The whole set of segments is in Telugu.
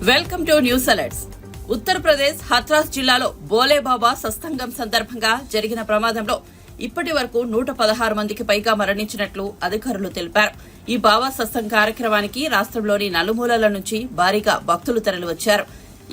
Welcome to news alerts. Uttar Pradesh Hathras జిల్లాలో బోలే బాబా సత్సంగం సందర్భంగా జరిగిన ప్రమాదంలో ఇప్పటి వరకు 116 మందికి పైగా మరణించినట్లు అధికారులు తెలిపారు. ఈ బాబా సత్సంగ కార్యక్రమానికి రాష్ట్రంలోని నలుమూలల నుంచి భారీగా భక్తులు తరలివచ్చారు.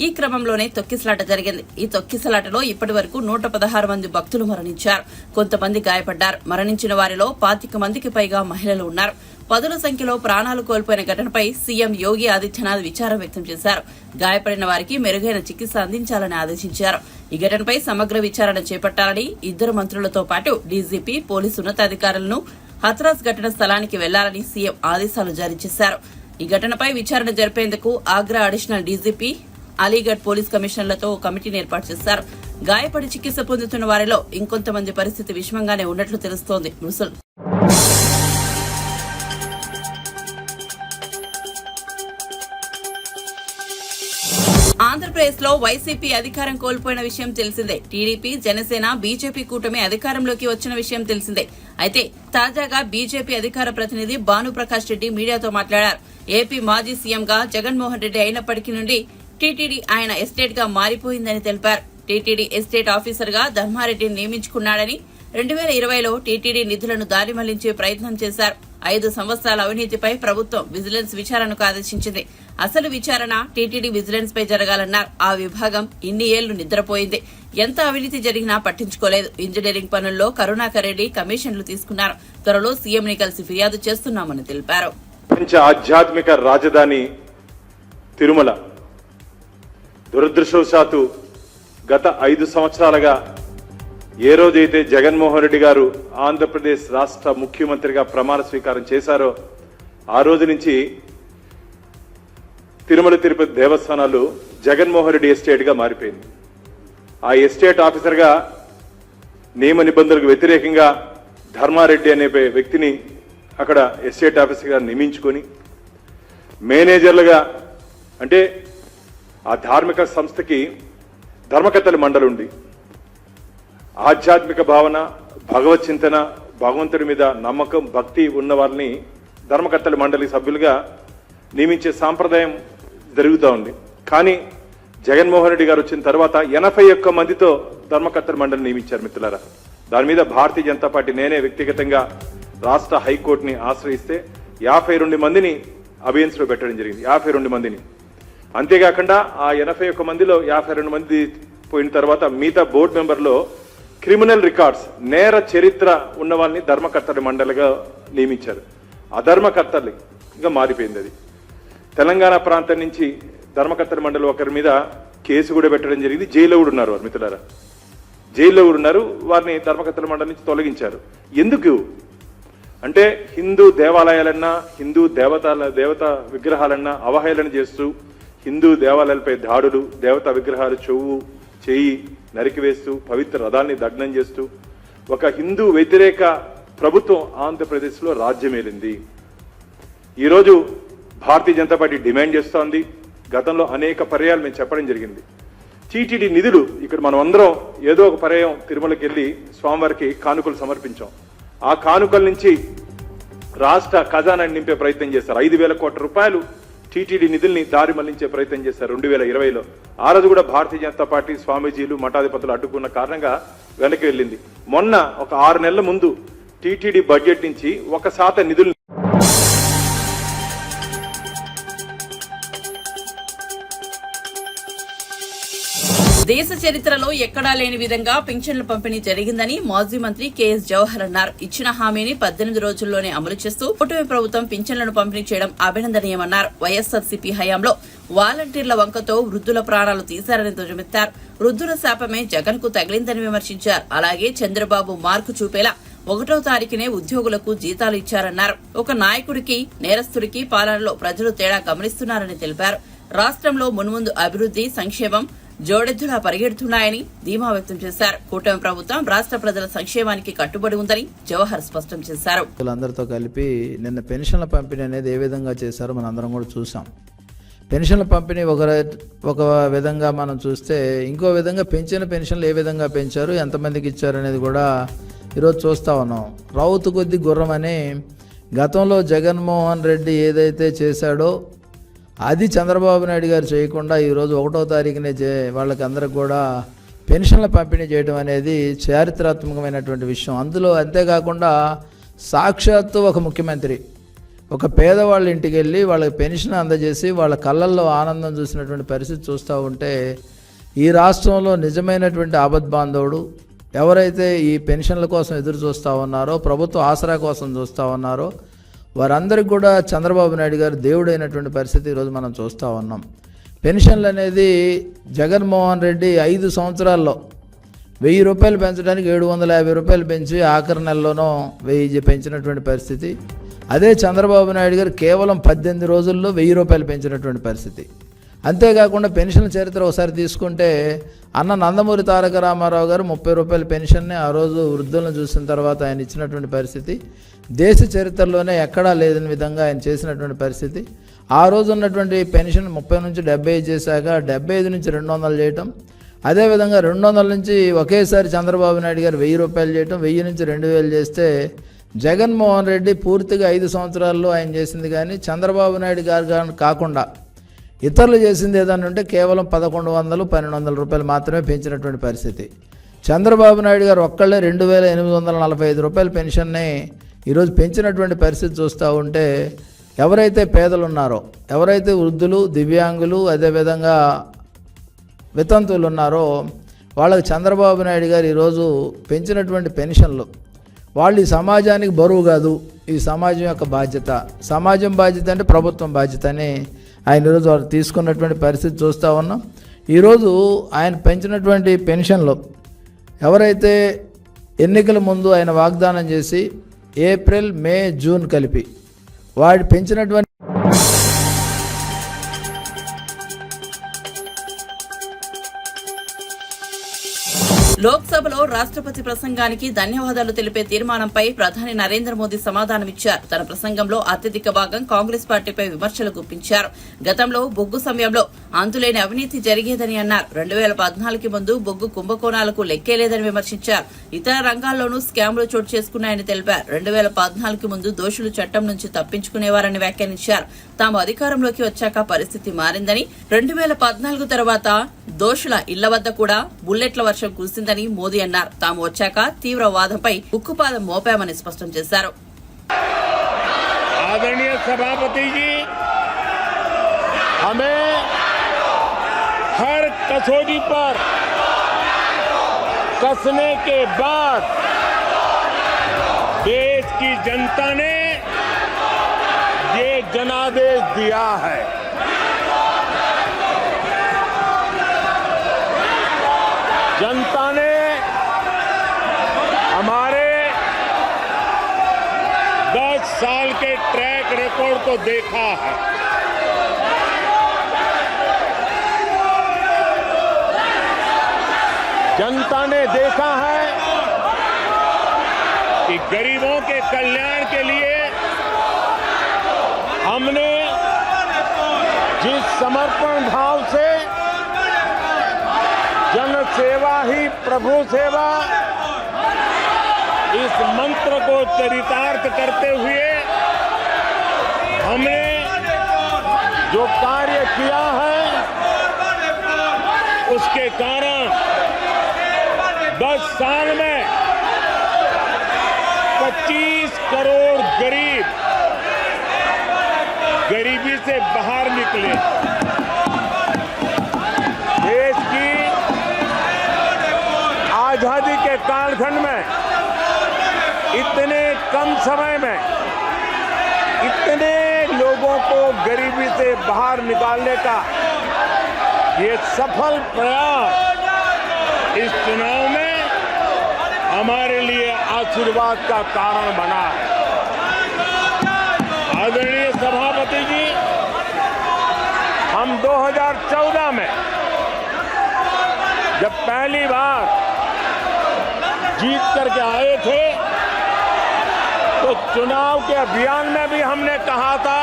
ఈ క్రమంలోనే తొక్కిసలాట జరిగింది. ఈ తొక్కిసలాటలో ఇప్పటి వరకు 116 మంది భక్తులు మరణించారు. కొంతమంది గాయపడ్డారు. మరణించిన వారిలో 25 మందికి పైగా మహిళలు ఉన్నారు. పదుల సంఖ్యలో ప్రాణాలు కోల్పోయిన ఘటనపై సీఎం యోగి ఆదిత్యనాథ్ విచారం వ్యక్తం చేశారు. గాయపడిన వారికి మెరుగైన చికిత్స అందించాలని ఆదేశించారు. ఈ ఘటనపై సమగ్ర విచారణ చేపట్టాలని 2 మంత్రులతో పాటు డీజీపీ, పోలీసు ఉన్నతాధికారులను హత్రాస్ ఘటన స్థలానికి వెళ్లాలని సీఎం ఆదేశాలు జారీ చేశారు. ఈ ఘటనపై విచారణ జరిపేందుకు Agra additional DGP, Aligarh police కమిషనర్లతో కమిటీని ఏర్పాటు చేశారు. గాయపడి చికిత్స పొందుతున్న వారిలో ఇంకొంతమంది పరిస్థితి విషమంగానే ఉన్నట్లు తెలుస్తోంది. ఆంధ్రప్రదేశ్ లో వైసీపీ అధికారం కోల్పోయిన విషయం తెలిసిందే. టీడీపీ, జనసేన, బీజేపీ కూటమి అధికారంలోకి వచ్చిన విషయం తెలిసిందే. అయితే తాజాగా బీజేపీ అధికార ప్రతినిధి భానుప్రకాష్ రెడ్డి మీడియాతో మాట్లాడారు. ఏపీ మాజీ సీఎంగా జగన్మోహన్ రెడ్డి అయినప్పటికీ నుండి టీటీడీ ఆయన ఎస్టేట్ గా మారిపోయిందని తెలిపారు. టీటీడీ ఎస్టేట్ ఆఫీసర్ గా ధర్మారెడ్డిని నియమించుకున్నాడని, 2020లో టీటీడీ నిధులను దారి మళ్లించే ప్రయత్నం చేశారు. 5 సంవత్సరాల అవినీతిపై ప్రభుత్వం విజిలెన్స్ విచారణకు ఆదేశించింది. అసలు విచారణ టీటీడీ విజిలెన్స్ పై జరగాలన్నారు. ఆ విభాగం ఇన్ని ఏళ్లు నిద్రపోయింది. ఎంత అవినీతి జరిగినా పట్టించుకోలేదు. ఇంజనీరింగ్ పనుల్లో కరుణాకర్ రెడ్డి కమిషన్లు తీసుకున్నారు. త్వరలో సీఎంని కలిసి ఫిర్యాదు చేస్తున్నామని తెలిపారు. ఆధ్యాత్మిక రాజధాని తిరుమల దురదృష్టవశాత్తు గత 5 సంవత్సరాలుగా ఏ రోజైతే జగన్మోహన్ రెడ్డి గారు ఆంధ్రప్రదేశ్ రాష్ట్ర ముఖ్యమంత్రిగా ప్రమాణ స్వీకారం చేశారో ఆ రోజు నుంచి తిరుమల తిరుపతి దేవస్థానాలు జగన్మోహన్ రెడ్డి ఎస్టేట్ గా మారిపోయింది. ఆ ఎస్టేట్ ఆఫీసర్ గా నియమ నిబంధనలకు వ్యతిరేకంగా ధర్మారెడ్డి అనే వ్యక్తిని అక్కడ ఎస్టేట్ ఆఫీసర్ గా నియమించుకొని మేనేజర్లుగా, అంటే ఆ ధార్మిక సంస్థకి ధర్మకర్తల మండలి ఉంది. ఆధ్యాత్మిక భావన, భగవత్ చింతన, భగవంతుడి మీద నమ్మకం, భక్తి ఉన్న వారిని ధర్మకర్తల మండలి సభ్యులుగా నియమించే సాంప్రదాయం జరుగుతూ ఉంది. కానీ జగన్మోహన్ రెడ్డి గారు వచ్చిన తర్వాత 81 మందితో ధర్మకర్తల మండలి నియమించారు. మిత్రులారా, దాని మీద భారతీయ జనతా పార్టీ నేనే వ్యక్తిగతంగా రాష్ట్ర హైకోర్టుని ఆశ్రయిస్తే 52 మందిని అబియన్స్ లో పెట్టడం జరిగింది. 52 మందిని. అంతేకాకుండా ఆ 81 మందిలో 52 మంది పోయిన తర్వాత మిగతా బోర్డు మెంబర్లో క్రిమినల్ రికార్డ్స్, నేర చరిత్ర ఉన్న వాళ్ళని ధర్మకర్తల మండలిగా నియమించారు. అధర్మకర్తలుగా మారిపోయింది అది. తెలంగాణ ప్రాంతం నుంచి ధర్మకర్తల మండలి ఒకరి మీద కేసు కూడా పెట్టడం జరిగింది. జైల్లో కూడా ఉన్నారు వారు. మిత్రులారా, జైల్లో కూడా ఉన్నారు. వారిని ధర్మకర్తల మండలి నుంచి తొలగించారు. ఎందుకు అంటే హిందూ దేవాలయాలన్నా, హిందూ దేవతా విగ్రహాలన్నా అవహేళన చేస్తూ, హిందూ దేవాలయాలపై దాడులు, దేవతా విగ్రహాలు చేయి నరికివేస్తూ, పవిత్ర రథాన్ని దగ్నం చేస్తూ ఒక హిందూ వ్యతిరేక ప్రభుత్వం ఆంధ్రప్రదేశ్లో రాజ్యమేలింది. ఈరోజు భారతీయ జనతా పార్టీ డిమాండ్ చేస్తోంది. గతంలో అనేక పర్యాలు మేము చెప్పడం జరిగింది. టీటీడీ నిధులు ఇక్కడ మనం అందరం ఏదో ఒక పర్యాయం తిరుమలకి వెళ్ళి స్వామివారికి కానుకలు సమర్పించాం. ఆ కానుకల నుంచి రాష్ట్ర ఖజానాన్ని నింపే ప్రయత్నం చేశారు. 5,000 కోట్ల రూపాయలు టీటీడీ నిధుల్ని దారి మళ్లించే ప్రయత్నం చేశారు 2020లో. ఆ రోజు కూడా భారతీయ జనతా పార్టీ స్వామీజీలు, మఠాధిపతులు అడ్డుకున్న కారణంగా వెనక్కి వెళ్ళింది. మొన్న ఒక 6 నెలల ముందు టీటీడీ బడ్జెట్ నుంచి 1% నిధులు దేశ చరిత్రలో ఎక్కడా లేని విధంగా పింఛన్ల పంపిణీ జరిగిందని మాజీ మంత్రి కేఎస్ జవహర్ అన్నారు. ఇచ్చిన హామీని 18 రోజుల్లోనే అమలు చేస్తూ కూటమి ప్రభుత్వం పింఛన్లను పంపిణీ చేయడం అభినందనీయమన్నారు. వైఎస్ఆర్సీపీ హయాంలో వాలంటీర్ల వంకతో వృద్ధుల ప్రాణాలు తీశారని ధ్వజమెత్తారు. వృద్ధుల శాపమే జగన్ కు తగిలిందని విమర్శించారు. అలాగే చంద్రబాబు మార్కు చూపేలా 1వ తారీఖునే ఉద్యోగులకు జీతాలు ఇచ్చారన్నారు. ఒక నాయకుడికి, నేరస్తుడికి పాలనలో ప్రజలు తేడా గమనిస్తున్నారని తెలిపారు. రాష్ట్రంలో మున్ముందు అభివృద్ధి, సంక్షేమం జోడెద్దులా పరిగెడుతున్నాయని ధీమా వ్యక్తం చేశారు. కూటమి ప్రభుత్వం రాష్ట్ర ప్రజల సంక్షేమానికి కట్టుబడి ఉందని జవహర్ స్పష్టం చేశారు. అందరితో కలిపి నిన్న పెన్షన్ల పంపిణీ అనేది ఏ విధంగా చేశారో మనం అందరం కూడా చూసాం. పెన్షన్ల పంపిణీ ఒక విధంగా మనం చూస్తే, ఇంకో విధంగా పెన్షన్లు ఏ విధంగా పెంచారు, ఎంతమందికి ఇచ్చారు అనేది కూడా ఈరోజు చూస్తా ఉన్నాం. రౌతు కొద్ది గుర్రం అని గతంలో జగన్మోహన్ రెడ్డి ఏదైతే చేశాడో అది చంద్రబాబు నాయుడు గారు చేయకుండా ఈరోజు 1వ తారీఖునే వాళ్ళకి అందరికి కూడా పెన్షన్ల పంపిణీ చేయడం అనేది చారిత్రాత్మకమైనటువంటి విషయం. అందులో అంతేకాకుండా సాక్షాత్తు ఒక ముఖ్యమంత్రి ఒక పేదవాళ్ళ ఇంటికి వెళ్ళి వాళ్ళకి పెన్షన్ అందజేసి వాళ్ళ కళ్ళల్లో ఆనందం చూసినటువంటి పరిస్థితి చూస్తూ ఉంటే ఈ రాష్ట్రంలో నిజమైనటువంటి ఆపద్బాంధవుడు ఎవరైతే ఈ పెన్షన్ల కోసం ఎదురు చూస్తూ ఉన్నారో, ప్రభుత్వ ఆసరా కోసం చూస్తూ ఉన్నారో వారందరికీ కూడా చంద్రబాబు నాయుడు గారు దేవుడైనటువంటి పరిస్థితి ఈరోజు మనం చూస్తూ ఉన్నాం. పెన్షన్లు అనేది జగన్మోహన్ రెడ్డి 5 సంవత్సరాల్లో 1000 రూపాయలు పెంచడానికి 750 రూపాయలు పెంచి ఆఖరి నెలలోనో 1000 పెంచినటువంటి పరిస్థితి. అదే చంద్రబాబు నాయుడు గారు కేవలం 18 రోజుల్లో 1000 రూపాయలు పెంచినటువంటి పరిస్థితి. అంతేకాకుండా పెన్షన్ చరిత్ర ఒకసారి తీసుకుంటే అన్న నందమూరి తారక రామారావు గారు 30 రూపాయల పెన్షన్ని ఆ రోజు వృద్ధులను చూసిన తర్వాత ఆయన ఇచ్చినటువంటి పరిస్థితి దేశ చరిత్రలోనే ఎక్కడా లేదని విధంగా ఆయన చేసినటువంటి పరిస్థితి. ఆ రోజు ఉన్నటువంటి పెన్షన్ 30 నుంచి 75 చేశాక 75 నుంచి 200 చేయటం, అదేవిధంగా 200 నుంచి ఒకేసారి చంద్రబాబు నాయుడు గారు 1000 రూపాయలు చేయటం, 1000 నుంచి 2000 చేస్తే జగన్మోహన్ రెడ్డి పూర్తిగా 5 సంవత్సరాల్లో ఆయన చేసింది. కానీ చంద్రబాబు నాయుడు గారు కాకుండా ఇతరులు చేసింది ఏదన్నా ఉంటే కేవలం 1100-1200 రూపాయలు మాత్రమే పెంచినటువంటి పరిస్థితి. చంద్రబాబు నాయుడు గారు ఒక్కళ్ళే 2845 రూపాయల పెన్షన్ని ఈరోజు పెంచినటువంటి పరిస్థితి చూస్తూ ఉంటే ఎవరైతే పేదలు ఉన్నారో, ఎవరైతే వృద్ధులు, దివ్యాంగులు, అదేవిధంగా వితంతువులు ఉన్నారో వాళ్ళకి చంద్రబాబు నాయుడు గారు ఈరోజు పెంచినటువంటి పెన్షన్లు వాళ్ళు ఈ సమాజానికి బరువు కాదు, ఈ సమాజం యొక్క బాధ్యత, సమాజం బాధ్యత అంటే ప్రభుత్వం బాధ్యత అని ఆయన ఈరోజు వారు తీసుకున్నటువంటి పరిస్థితి చూస్తూ ఉన్నాం. ఈరోజు ఆయన పెంచినటువంటి పెన్షన్లు ఎవరైతే ఎన్నికల ముందు ఆయన వాగ్దానం చేసి ఏప్రిల్, మే, జూన్ కలిపి వాడు పెంచినటువంటి లోక్సభలో రాష్ట్రపతి ప్రసంగానికి ధన్యవాదాలు తెలిపే తీర్మానంపై ప్రధాని నరేంద్ర మోదీ సమాధానమిచ్చారు. తన ప్రసంగంలో అత్యధిక భాగం కాంగ్రెస్ పార్టీపై విమర్శలు గుప్పించారు. గతంలో బొగ్గు సమయంలో అంతులేని అవినీతి జరిగేదని అన్నారు. 2014కి ముందు బొగ్గు కుంభకోణాలకు లెక్కేలేదని విమర్శించారు. ఇతర రంగాల్లోనూ స్కామ్లు చోటు చేసుకున్నాయని తెలిపారు. 2014కి ముందు దోషులు చట్టం నుంచి తప్పించుకునేవారని వ్యాఖ్యానించారు. తాము అధికారంలోకి వచ్చాక పరిస్థితి మారిందని, 2014 తర్వాత దోషుల ఇళ్ల వద్ద కూడా బుల్లెట్ల వర్షం కురిసిందని మోదీ అన్నారు. తాము వచ్చాక తీవ్రవాదంపై ఉక్కుపాదం మోపామని స్పష్టం చేశారు. आदरणीय सभापति जी, हमें हर कसौटी पर कसने के बाद देश की जनता ने ये जनादेश दिया है। जनता ने हमारे 10 साल के ट्रैक रिकॉर्ड को देखा है। जनता ने देखा है कि गरीबों के कल्याण के लिए हमने जिस समर्पण भाव से जन सेवा ही प्रभु सेवा इस मंत्र को चरितार्थ करते हुए हमने जो कार्य किया है उसके कारण 10 साल में 25 करोड़ गरीब गरीबी से बाहर निकले। देश की आजादी के कालखंड में इतने कम समय में इतने लोगों को गरीबी से बाहर निकालने का ये सफल प्रयास इस चुनाव में हमारे लिए आशीर्वाद का कारण बना है। आदरणीय सभापति जी, हम 2014 में जब पहली बार जीत करके आए थे तो चुनाव के अभियान में भी हमने कहा था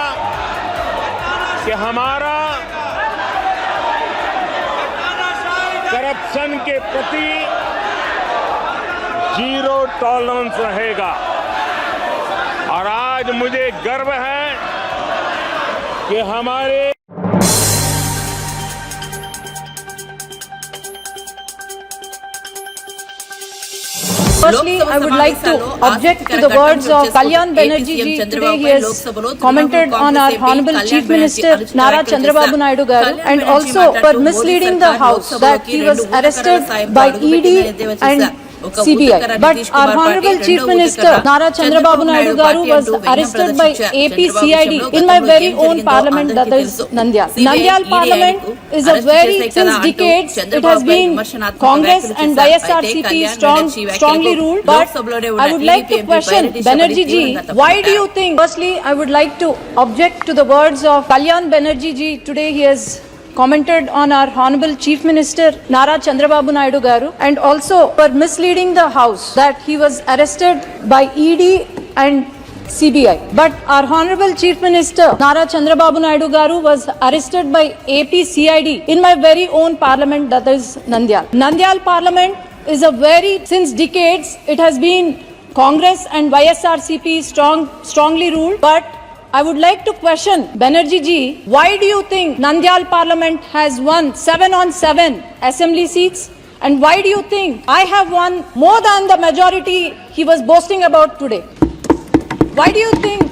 कि हमारा करप्शन के प्रति 0 टॉलरेंस रहेगा। और आज मुझे गर्व है कि हमारे Firstly, I would like to object to the words of Kalyan Banerjee ji. Today he has commented on our Honorable Chief Minister Nara Chandrababu Naidu garu and also for misleading the House that he was arrested by ED and CBI. But our Honorable Chief Minister Nara Chandrababu Naidu garu was arrested by AP CID in my very own parliament, that is Nandyal. Nandyal parliament is a very, since decades, it has been Congress and YSRCP strongly ruled. But I would like to question Banerjee ji, why do you think? Firstly, I would like to object to the words of Kalyan Banerjee ji. Today he has commented on our Honorable Chief Minister Nara Chandrababu Naidu garu and also for misleading the House that he was arrested by ED and CBI. But our Honorable Chief Minister Nara Chandrababu Naidu garu was arrested by AP CID in my very own parliament, that is Nandyal. Nandyal parliament is a very, since decades, it has been Congress and YSRCP strongly ruled. But I would like to question Banerjee ji, why do you think Nandyal Parliament has won 7 on 7 assembly seats? And why do you think I have won more than the majority he was boasting about today? Why do you think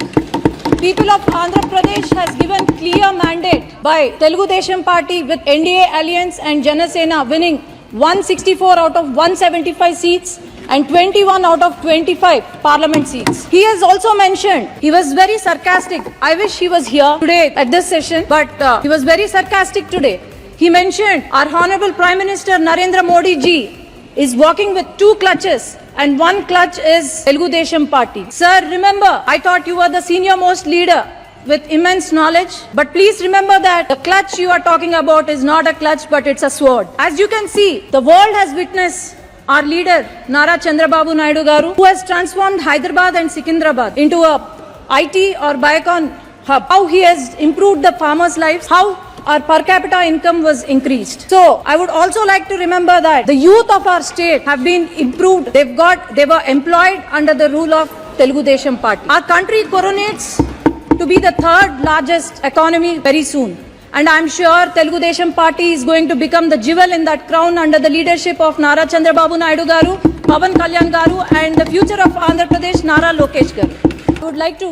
people of Andhra Pradesh has given clear mandate by Telugu Desam Party with NDA Alliance and Janasena winning 164 out of 175 seats and 21 out of 25 parliament seats. He has also mentioned, he was very sarcastic. I wish he was here today at this session, but he was very sarcastic today. He mentioned our Honorable Prime Minister Narendra Modi ji is walking with 2 clutches and 1 clutch is Telugu Desam Party. Sir, remember, I thought you were the senior most leader with immense knowledge, but please remember that the clutch you are talking about is not a clutch, but it's a sword. As you can see, the world has witnessed our leader Nara Chandrababu Naidu garu, who has transformed Hyderabad and Secunderabad into a IT or Biocon hub. How he has improved the farmers' lives, how our per capita income was increased. So I would also like to remember that the youth of our state have been improved. They were employed under the rule of Telugu Desam Party. Our country coronates to be the 3rd largest economy very soon. And I am sure Telugu Desam Party is going to become the jewel in that crown under the leadership of Nara Chandrababu Naidu garu, Pawan Kalyan garu, and the future of Andhra Pradesh, Nara Lokesh garu. I would like to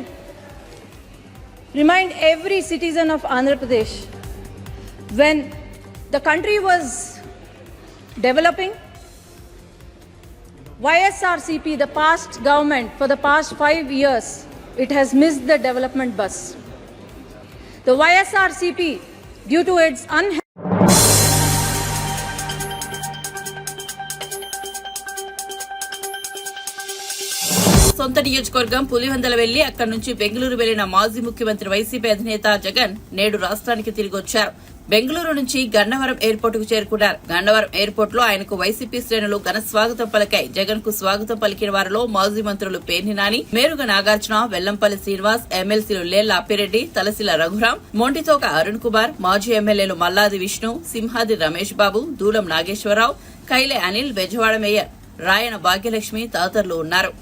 remind every citizen of Andhra Pradesh, when the country was developing, YSRCP, the past government, for the past 5 years, it has missed the development bus. The YSRCP, due to its సొంత నియోజకవర్గం పులివెందల వెళ్లి అక్కడి నుంచి బెంగళూరు వెళ్లిన మాజీ ముఖ్యమంత్రి వైసీపీ అధినేత జగన్ నేడు రాష్ట్రానికి తిరిగి వచ్చారు. బెంగళూరు నుంచి గన్నవరం ఎయిర్పోర్ట్ కు చేరుకున్నారు. గన్నవరం ఎయిర్పోర్ట్ లో ఆయనకు వైసీపీ శ్రేణులు ఘన స్వాగతం పలికాయి. జగన్ కు స్వాగతం పలికిన వారిలో మాజీ మంత్రులు పేర్ని నాని, మేరుగ నాగార్జున, వెల్లంపల్లి శ్రీనివాస్, ఎమ్మెల్సీలు లేళ్ల అప్పిరెడ్డి, తలసిల రఘురాం, మొంటితోక అరుణ్ కుమార్, మాజీ ఎమ్మెల్యేలు మల్లాది విష్ణు, సింహాది రమేష్ బాబు, దూలం నాగేశ్వరరావు, కైలే అనిల్, బెజవాడ మేయర్ రాయన భాగ్యలక్ష్మి తదితరులు ఉన్నారు.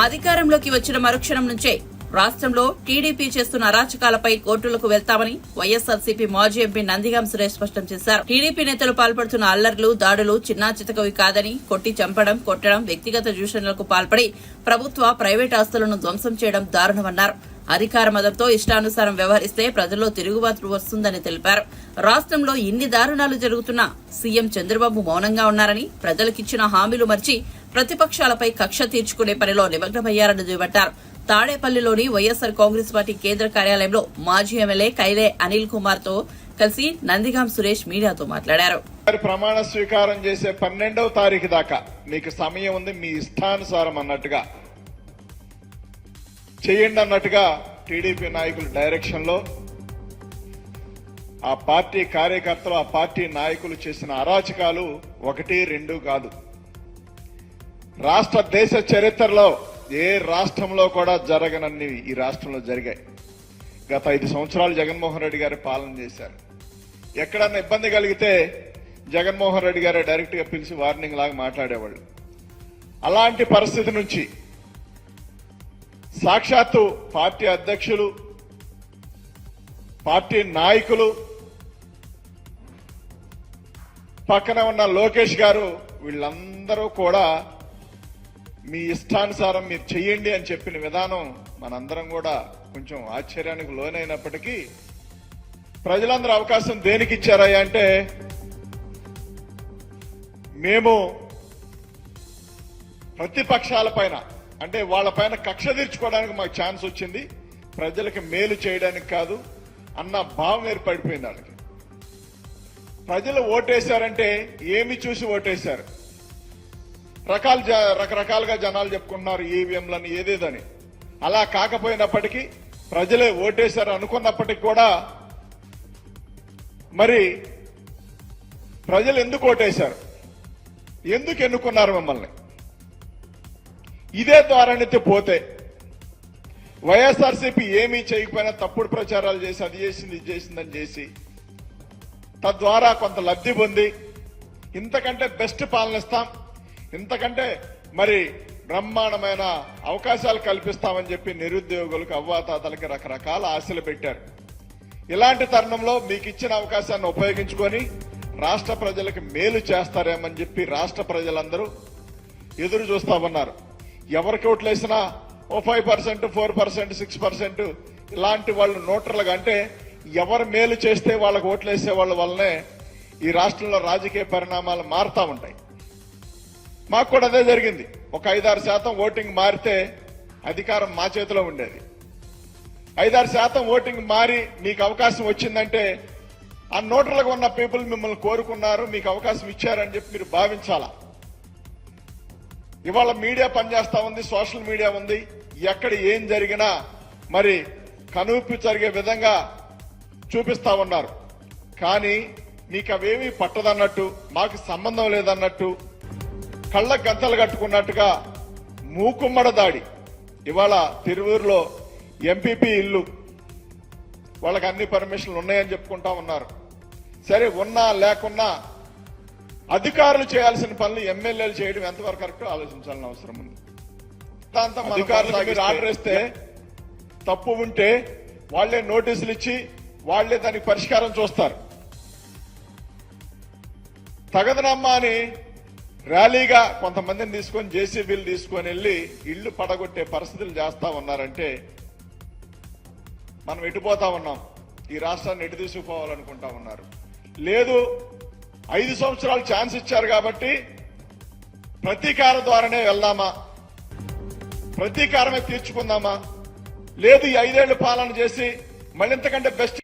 అధికారంలోకి వచ్చిన మరుక్షణం నుంచే రాష్ట్రంలో టీడీపీ చేస్తున్న అరాచకాలపై కోర్టులకు వెళ్తామని వైఎస్ఆర్సీపీ మాజీ ఎంపీ నందిగాం సురేష్ స్పష్టం చేశారు. టీడీపీ నేతలు పాల్పడుతున్న అల్లర్లు, దాడులు చిన్నాచితకవి కాదని, కొట్టి చంపడం, కొట్టడం, వ్యక్తిగత దూషణలకు పాల్పడి ప్రభుత్వ, ప్రైవేట్ ఆస్తులను ధ్వంసం చేయడం దారుణమన్నారు. అధికార మదంతో ఇష్టానుసారం వ్యవహరిస్తే ప్రజల్లో తిరుగుబాటు వస్తుందని తెలిపారు. రాష్ట్రంలో ఇన్ని దారుణాలు జరుగుతున్నా సీఎం చంద్రబాబు మౌనంగా ఉన్నారని, ప్రజలకిచ్చిన హామీలు మర్చి ప్రతిపక్షాలపై కక్ష తీర్చుకునే పనిలో నిమగ్నమయ్యారని దుయ్యబట్టారు. తాడేపల్లిలోని వైఎస్సార్ కాంగ్రెస్ పార్టీ కేంద్ర కార్యాలయంలో మాజీ ఎమ్మెల్యే కైలే అనిల్ కుమార్ తో కలిసి నందిగాం సురేష్ మీడియాతో మాట్లాడారు. ప్రమాణ స్వీకారం చేసే 12వ తారీఖు దాకా మీకు సమయం ఉంది, మీ ఇష్టానుసారం అన్నట్టుగా చేయండి అన్నట్టుగా టీడీపీ నాయకుల డైరెక్షన్ లో ఆ పార్టీ కార్యకర్తలు, ఆ పార్టీ నాయకులు చేసిన అరాచకాలు 1, 2 కాదు. రాష్ట్ర దేశ చరిత్రలో ఏ రాష్ట్రంలో కూడా జరగనన్ని ఈ రాష్ట్రంలో జరిగాయి. గత 5 సంవత్సరాలు జగన్మోహన్ రెడ్డి గారు పాలన చేశారు. ఎక్కడన్నా ఇబ్బంది కలిగితే జగన్మోహన్ రెడ్డి గారు డైరెక్ట్ గా పిలిచి వార్నింగ్ లాగా మాట్లాడేవాళ్ళు. అలాంటి పరిస్థితి నుంచి సాక్షాత్తు పార్టీ అధ్యక్షులు, పార్టీ నాయకులు, పక్కన ఉన్న లోకేష్ గారు వీళ్ళందరూ కూడా మీ ఇష్టానుసారం మీరు చెయ్యండి అని చెప్పిన విధానం మనందరం కూడా కొంచెం ఆశ్చర్యానికి లోనైనప్పటికీ ప్రజలందరూ అవకాశం దేనికి ఇచ్చారయ్యా అంటే, మేము ప్రతిపక్షాల పైన అంటే వాళ్ళ పైన కక్ష తీర్చుకోవడానికి మాకు ఛాన్స్ వచ్చింది, ప్రజలకు మేలు చేయడానికి కాదు అన్న భావం ఏర్పడిపోయింది వాళ్ళకి. ప్రజలు ఓటేశారంటే ఏమి చూసి ఓటేశారు? రకరకాలుగా జనాలు చెప్పుకుంటున్నారు ఈవీఎంలని ఏదేదని. అలా కాకపోయినప్పటికీ ప్రజలే ఓటేశారు అనుకున్నప్పటికీ కూడా మరి ప్రజలు ఎందుకు ఓటేశారు, ఎందుకు ఎన్నుకున్నారు మిమ్మల్ని? ఇదే ద్వారానైతే పోతే వైఎస్ఆర్సీపీ ఏమీ చేయకపోయినా తప్పుడు ప్రచారాలు చేసి అది చేసింది ఇది చేసిందని చేసి తద్వారా కొంత లబ్ధి పొంది ఇంతకంటే బెస్ట్ పాలన ఇస్తాం, ఇంతకంటే మరి బ్రహ్మాండమైన అవకాశాలు కల్పిస్తామని చెప్పి నిరుద్యోగులకు, అవ్వాతాతలకి రకరకాల ఆశలు పెట్టారు. ఇలాంటి తరుణంలో మీకు ఇచ్చిన అవకాశాన్ని ఉపయోగించుకొని రాష్ట్ర ప్రజలకు మేలు చేస్తారేమని చెప్పి రాష్ట్ర ప్రజలందరూ ఎదురు చూస్తా ఉన్నారు. ఎవరికి ఓట్లేసినా 5%, 4%, 6% ఇలాంటి వాళ్ళు న్యూట్రల్గా అంటే ఎవరు మేలు చేస్తే వాళ్ళకు ఓట్లేసే వాళ్ళ వల్లనే ఈ రాష్ట్రంలో రాజకీయ పరిణామాలు మారుతా ఉంటాయి. మాకు కూడా అదే జరిగింది. ఒక 5-6% ఓటింగ్ మారితే అధికారం మా చేతిలో ఉండేది. 5-6% ఓటింగ్ మారి మీకు అవకాశం వచ్చిందంటే ఆ న్యూట్రల్గా ఉన్న పీపుల్ మిమ్మల్ని కోరుకున్నారు, మీకు అవకాశం ఇచ్చారని చెప్పి మీరు భావించాలా. ఇవాళ మీడియా పనిచేస్తా ఉంది, సోషల్ మీడియా ఉంది. ఎక్కడ ఏం జరిగినా మరి కనువిప్పు జరిగే విధంగా చూపిస్తా ఉన్నారు. కానీ మీకు అవేమీ పట్టదన్నట్టు, మాకు సంబంధం లేదన్నట్టు, కళ్ళ గంతలు కట్టుకున్నట్టుగా మూకుమ్మడ దాడి. ఇవాళ తిరువూరులో ఎంపీపీ ఇల్లు, వాళ్ళకి అన్ని పర్మిషన్లు ఉన్నాయని చెప్పుకుంటా ఉన్నారు. సరే, ఉన్నా లేకున్నా అధికారులు చేయాల్సిన పనులు ఎమ్మెల్యేలు చేయడం ఎంతవరకు కరెక్ట్ ఆలోచించాలని అవసరం ఉంది. అధికారులు మీరు ఆర్డర్ ఇస్తే తప్పు ఉంటే వాళ్లే నోటీసులు ఇచ్చి వాళ్లే దానికి పరిష్కారం చూస్తారు. తగదనమ్మా అని ర్యాలీగా కొంతమందిని తీసుకొని జేసీబీలు తీసుకొని వెళ్లి ఇళ్లు పడగొట్టే పరిస్థితులు చేస్తా ఉన్నారంటే మనం ఎటుపోతా ఉన్నాం, ఈ రాష్ట్రాన్ని ఎటు తీసుకుపోవాలనుకుంటా ఉన్నారు. లేదు, 5 సంవత్సరాలు ఛాన్స్ ఇచ్చారు కాబట్టి ప్రతీకార ద్వారానే వెళ్దామా, ప్రతీకారమే తీర్చుకుందామా, లేదు ఈ 5 ఏళ్లు పాలన చేసి మళ్ళీ ఇంతకంటే బెస్ట్.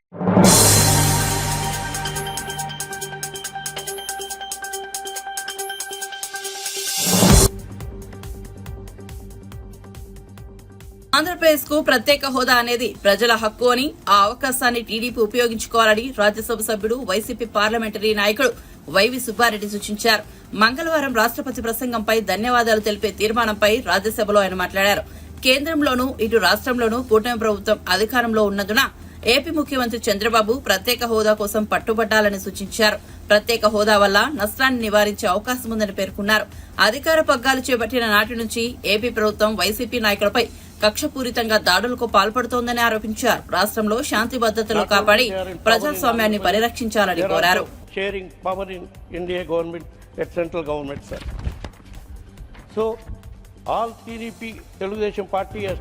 ఆంధ్రప్రదేశ్ కు ప్రత్యేక హోదా అనేది ప్రజల హక్కు అని, ఆ అవకాశాన్ని టీడీపీ ఉపయోగించుకోవాలని రాజ్యసభ సభ్యుడు, వైసీపీ పార్లమెంటరీ నాయకుడు వైవి సుబ్బారెడ్డి సూచించారు. మంగళవారం రాష్ట్రపతి ప్రసంగంపై ధన్యవాదాలు తెలిపే తీర్మానంపై రాజ్యసభలో ఆయన మాట్లాడారు. కేంద్రంలోనూ ఇటు రాష్ట్రంలోనూ కూటమి ప్రభుత్వం అధికారంలో ఉన్నందున ఏపీ ముఖ్యమంత్రి చంద్రబాబు ప్రత్యేక హోదా కోసం పట్టుబట్టాలని సూచించారు. ప్రత్యేక హోదా వల్ల నష్టాన్ని నివారించే అవకాశం ఉందని పేర్కొన్నారు. అధికార పగ్గాలు చేపట్టిన నాటి నుంచి ఏపీ ప్రభుత్వం వైసీపీ నాయకులపై కక్షపూరితంగా దాడులకు పాల్పడుతోందని ఆరోపించారు. రాష్ట్రంలో శాంతి భద్రతలు కాపాడి ప్రజాస్వామ్యాన్ని పరిరక్షించాలని కోరారు. Sharing power in India government at central government, sir. So, all TDP Telugu Party has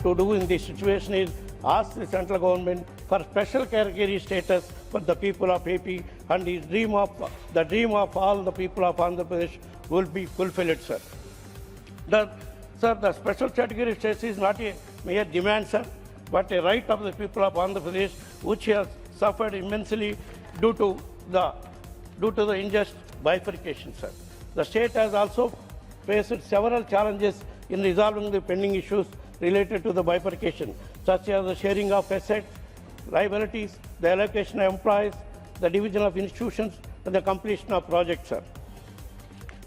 to do in this situation is ask the central government for special category status for the people of AP, and the dream of all the people of Andhra Pradesh will be fulfilled, sir. The special category status is not a mere demand, sir, but a right of the people of Andhra Pradesh, which has suffered immensely due to the unjust bifurcation, sir. The state has also faced several challenges in resolving the pending issues related to the bifurcation, such as the sharing of assets, liabilities, the allocation of employees, the division of institutions, and the completion of projects, sir.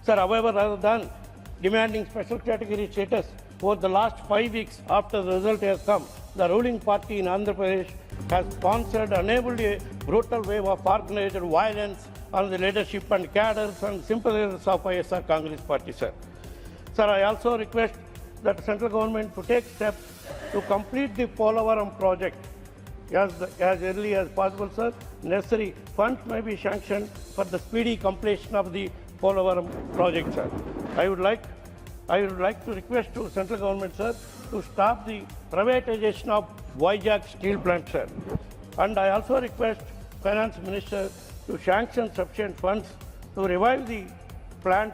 Sir, however, rather than demanding special category status over the last 5 weeks after the result has come, the ruling party in Andhra Pradesh has sponsored and enabled a brutal wave of organized violence on the leadership and cadres and sympathizers of ISR Congress party, sir. Sir, I also request that the central government to take steps to complete the Polavaram project as early as possible, sir. Necessary funds may be sanctioned for the speedy completion of the Polavaram project, sir. I would like to request to central government, sir, to stop the privatization of Vizag steel plant, sir. And I also request Finance Minister to sanction sufficient funds to revive the plant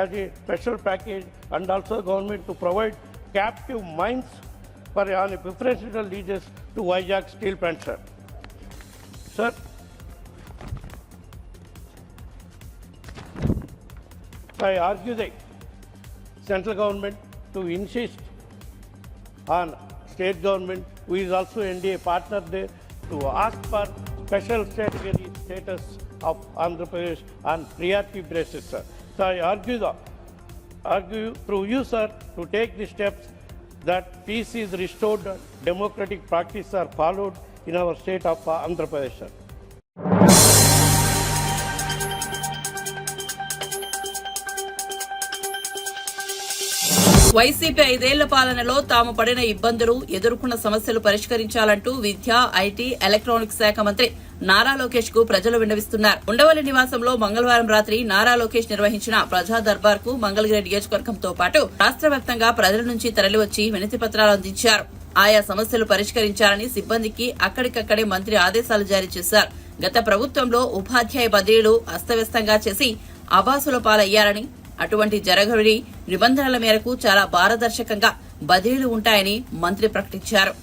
as a special package, and also government to provide captive mines on a preferential leases to Vizag steel plant, sir. Sir, I argue that central government to insist on state government, who is also NDA partner there, to ask for special category status of Andhra Pradesh on priority basis, sir. So I argue through you, sir, to take the steps that peace is restored, democratic practices are followed in our state of Andhra Pradesh, sir. YCP 5 ఏళ్ల పాలనలో తాము పడిన ఇబ్బందులు, ఎదుర్కొన్న సమస్యలు పరిష్కరించాలంటూ విద్య, ఐటీ, ఎలక్ట్రానిక్స్ శాఖ మంత్రి నారా లోకేష్ కు ప్రజలు విన్నవిస్తున్నారు. ఉండవల్లి నివాసంలో మంగళవారం రాత్రి నారా లోకేష్ నిర్వహించిన ప్రజా దర్బార్ కు మంగళగిరి నియోజకవర్గంతో పాటు రాష్ట్ర వ్యాప్తంగా ప్రజల నుంచి తరలివచ్చి వినతి పత్రాలు అందించారు. ఆయా సమస్యలు పరిష్కరించాలని సిబ్బందికి అక్కడికక్కడే మంత్రి ఆదేశాలు జారీ చేశారు. గత ప్రభుత్వంలో ఉపాధ్యాయ బదిలీలు అస్తవ్యస్తంగా చేసి అబాసుల పాలయ్యారని, అటువంటి జరగని నిబంధనల మేరకు చాలా పారదర్శకంగా బదిలీలు ఉంటాయని మంత్రి ప్రకటించారు.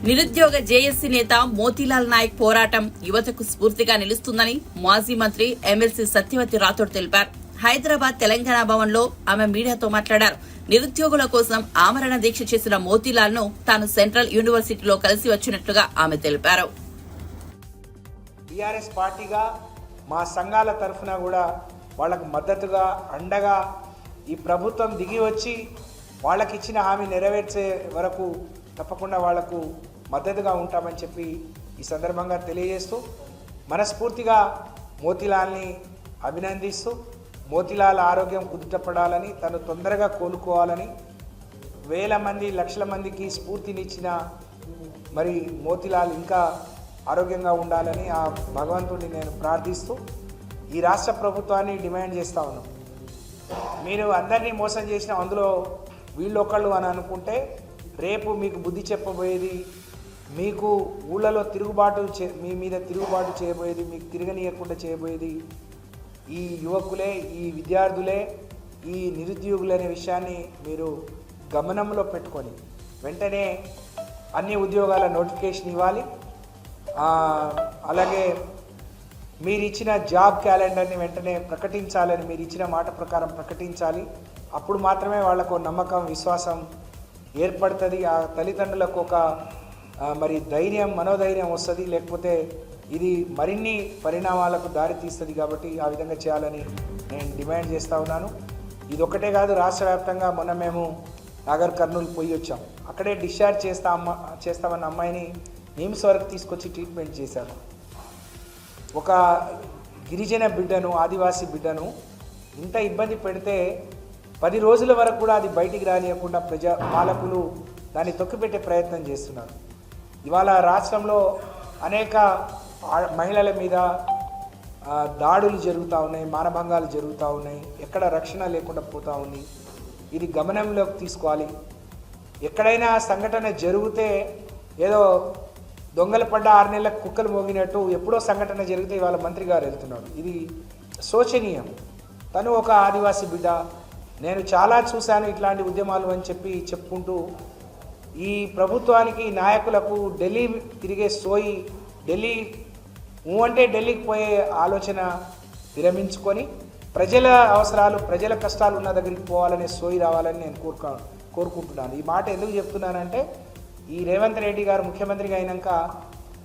నిరుద్యోగ జేఏసీ నేత మోతీలాల్ నాయక్ పోరాటం యువతకు స్ఫూర్తిగా నిలుస్తుందని మాజీ మంత్రి ఎమ్మెల్సీ సత్యవతి రాథోడ్ తెలిపారు. హైదరాబాద్ తెలంగాణ భవన్లో ఆమె మీడియాతో మాట్లాడారు. నిరుద్యోగుల కోసం ఆమరణ దీక్ష చేసిన మోతీలాల్ ను తాను సెంట్రల్ యూనివర్సిటీలో కలిసి వచ్చినట్లుగా ఆమె తెలిపారు. టీఆర్ఎస్ పార్టీగా మా సంఘాల తరఫున కూడా వాళ్ళకు మద్దతుగా అండగా ఈ ప్రభుత్వం దిగి వచ్చి వాళ్ళకి ఇచ్చిన హామీ నెరవేర్చే వరకు తప్పకుండా వాళ్లకు మద్దతుగా ఉంటామని చెప్పి ఈ సందర్భంగా తెలియజేస్తూ మనస్ఫూర్తిగా మోతీలాల్ని అభినందిస్తూ మోతీలాల్ ఆరోగ్యం కుదుటపడాలని, తను తొందరగా కోలుకోవాలని, వేల మంది లక్షల మందికి స్ఫూర్తినిచ్చిన మరి మోతీలాల్ ఇంకా ఆరోగ్యంగా ఉండాలని ఆ భగవంతుడిని నేను ప్రార్థిస్తూ ఈ రాష్ట్ర ప్రభుత్వాన్ని డిమాండ్ చేస్తూ ఉన్నాం. మీరు అందరినీ మోసం చేసిన అందులో వీళ్ళొకళ్ళు అని అనుకుంటే రేపు మీకు బుద్ధి చెప్పబోయేది, మీకు ఊళ్ళలో తిరుగుబాటు మీ మీద తిరుగుబాటు చేయబోయేది, మీకు తిరగనీయకుండా చేయబోయేది ఈ యువకులే, ఈ విద్యార్థులే, ఈ నిరుద్యోగులు అనే విషయాన్ని మీరు గమనంలో పెట్టుకొని వెంటనే అన్ని ఉద్యోగాల నోటిఫికేషన్ ఇవ్వాలి. అలాగే మీరు ఇచ్చిన జాబ్ క్యాలెండర్ని వెంటనే ప్రకటించాలని, మీరు ఇచ్చిన మాట ప్రకారం ప్రకటించాలి. అప్పుడు మాత్రమే వాళ్ళకు నమ్మకం, విశ్వాసం ఏర్పడుతుంది. ఆ తల్లిదండ్రులకు ఒక మరి ధైర్యం, మనోధైర్యం వస్తుంది. లేకపోతే ఇది మరిన్ని పరిణామాలకు దారి తీస్తుంది. కాబట్టి ఆ విధంగా చేయాలని నేను డిమాండ్ చేస్తూ ఉన్నాను. ఇది ఒకటే కాదు, రాష్ట్ర వ్యాప్తంగా మొన్న మేము నాగర్ కర్నూలు పోయి వచ్చాం. అక్కడే డిశ్చార్జ్ చేస్తామన్న అమ్మాయిని నిమ్స్ వరకు తీసుకొచ్చి ట్రీట్మెంట్ చేశారు. ఒక గిరిజన బిడ్డను, ఆదివాసీ బిడ్డను ఇంత ఇబ్బంది పెడితే 10 రోజుల వరకు కూడా అది బయటికి రానియకుండా పాలకులు దాన్ని తొక్కిపెట్టే ప్రయత్నం చేస్తున్నారు. ఇవాళ రాష్ట్రంలో అనేక మహిళల మీద దాడులు జరుగుతూ ఉన్నాయి, మానభంగాలు జరుగుతూ ఉన్నాయి, ఎక్కడ రక్షణ లేకుండా పోతూ ఉంది. ఇది గమనంలోకి తీసుకోవాలి. ఎక్కడైనా సంఘటన జరిగితే ఏదో దొంగలు పడ్డ 6 నెలలకు కుక్కలు మోగినట్టు ఎప్పుడో సంఘటన జరిగితే ఇవాళ మంత్రి గారు వెళ్తున్నాడు. ఇది శోచనీయం. తను ఒక ఆదివాసీ బిడ్డ, నేను చాలా చూశాను ఇట్లాంటి ఉద్యమాలు అని చెప్పి చెప్పుకుంటూ ఈ ప్రభుత్వానికి, నాయకులకు ఢిల్లీ తిరిగే సోయి, ఢిల్లీ అంటే ఢిల్లీకి పోయే ఆలోచన విరమించుకొని ప్రజల అవసరాలు, ప్రజల కష్టాలు ఉన్న దగ్గరికి పోవాలనే సోయి రావాలని నేను కోరుకుంటున్నాను. ఈ మాట ఎందుకు చెప్తున్నానంటే ఈ రేవంత్ రెడ్డి గారు ముఖ్యమంత్రిగా అయినాక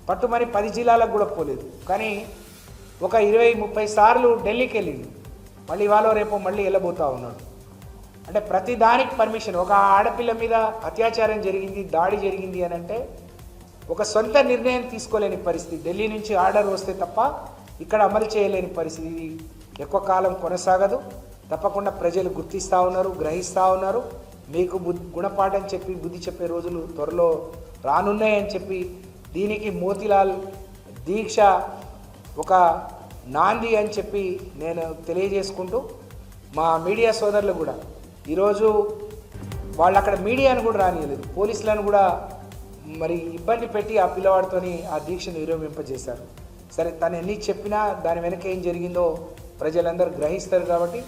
పట్టుమని 10 జిల్లాలకు కూడా పోలేదు. కానీ ఒక 20-30 సార్లు ఢిల్లీకి వెళ్ళిండు. మళ్ళీ ఇవాళ రేపు మళ్ళీ వెళ్ళబోతూ ఉన్నాడు. అంటే ప్రతి దానికి పర్మిషన్. ఒక ఆడపిల్ల మీద అత్యాచారం జరిగింది, దాడి జరిగింది అని అంటే ఒక సొంత నిర్ణయం తీసుకోలేని పరిస్థితి. ఢిల్లీ నుంచి ఆర్డర్ వస్తే తప్ప ఇక్కడ అమలు చేయలేని పరిస్థితి. ఇది ఎక్కువ కాలం కొనసాగదు. తప్పకుండా ప్రజలు గుర్తిస్తూ ఉన్నారు, గ్రహిస్తూ ఉన్నారు. మీకు గుణపాఠం చెప్పి బుద్ధి చెప్పే రోజులు త్వరలో రానున్నాయని చెప్పి దీనికి మోతీలాల్ దీక్ష ఒక నాంది అని చెప్పి నేను తెలియజేసుకుంటూ, మా మీడియా సోదరులు కూడా ఈరోజు వాళ్ళు అక్కడ మీడియాను కూడా రానియలేదు, పోలీసులను కూడా మరి ఇబ్బంది పెట్టి ఆ పిల్లవాడితోని ఆ దీక్షను విరమింపజేశారు. సరే, తను ఎన్ని చెప్పినా దాని వెనక ఏం జరిగిందో ప్రజలందరూ గ్రహిస్తారు. కాబట్టి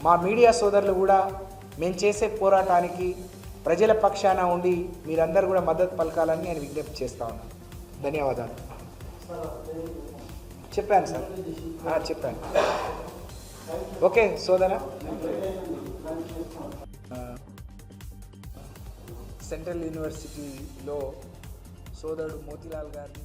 మా మీడియా సోదరులు కూడా మేము చేసే పోరాటానికి ప్రజల పక్షాన ఉండి మీరందరూ కూడా మద్దతు పలకాలని నేను విజ్ఞప్తి చేస్తా ఉన్నాను. ధన్యవాదాలు. చెప్పాను సార్, చెప్పాను. ఓకే సోదర, సెంట్రల్ యూనివర్సిటీలో సోదరుడు మోతీలాల్ గారిని